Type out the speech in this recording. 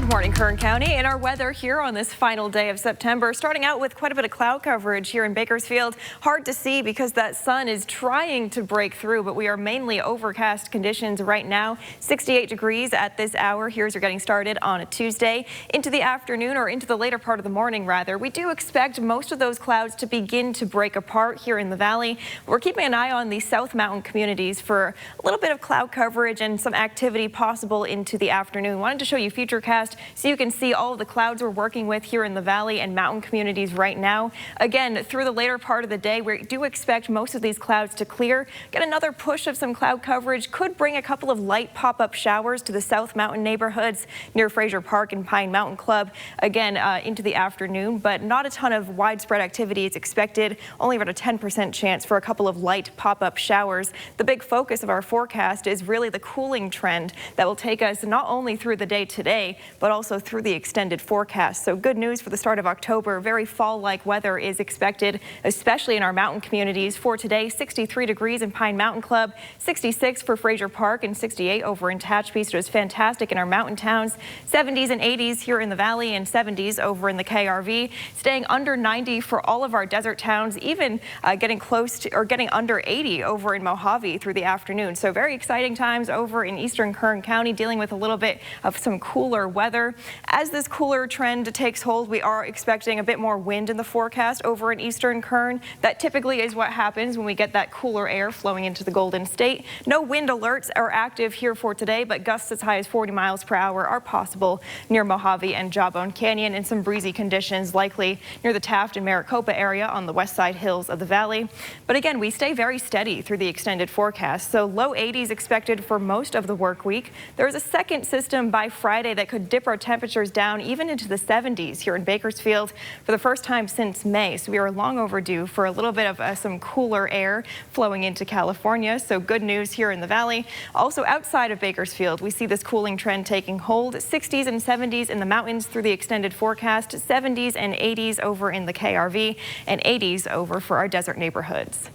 Morning, Kern County, and our weather here on this final day of September. Starting out with quite a bit of cloud coverage here in Bakersfield. Hard to see because that sun is trying to break through, but we are mainly overcast conditions right now. 68 degrees at this hour. Here's you're getting started on a Tuesday. Into the afternoon, or into the later part of the morning rather, we do expect most of those clouds to begin to break apart here in the valley. We're keeping an eye on the South Mountain communities for a little bit of cloud coverage and some activity possible into the afternoon. Wanted to show you Futurecast so you can see all of the clouds we're working with here in the valley and mountain communities right now. Again, through the later part of the day, we do expect most of these clouds to clear. Get another push of some cloud coverage. Could bring a couple of light pop-up showers to the South Mountain neighborhoods near Fraser Park and Pine Mountain Club again into the afternoon, but not a ton of widespread activity is expected. Only about a 10% chance for a couple of light pop-up showers. The big focus of our forecast is really the cooling trend that will take us not only through the day today, but also through the extended forecast. So good news for the start of October. Very fall-like weather is expected, especially in our mountain communities. For today, 63 degrees in Pine Mountain Club, 66 for Fraser Park, and 68 over in Tehachapi. So it's fantastic in our mountain towns. 70s and 80s here in the valley, and 70s over in the KRV. Staying under 90 for all of our desert towns, even getting close to or getting under 80 over in Mojave through the afternoon. So very exciting times over in eastern Kern County, dealing with a little bit of some cooler weather. As this cooler trend takes hold, we are expecting a bit more wind in the forecast over in eastern Kern. That typically is what happens when we get that cooler air flowing into the Golden State. No wind alerts are active here for today, but gusts as high as 40 miles per hour are possible near Mojave and Jawbone Canyon, and some breezy conditions likely near the Taft and Maricopa area on the west side hills of the valley. But again, we stay very steady through the extended forecast, so low 80s expected for most of the work week. There is a second system by Friday that could dip our temperatures down even into the 70s here in Bakersfield for the first time since May. So we are long overdue for a little bit of some cooler air flowing into California. So good news here in the valley. Also outside of Bakersfield, we see this cooling trend taking hold. 60s and 70s in the mountains through the extended forecast, 70s and 80s over in the KRV, and 80s over for our desert neighborhoods.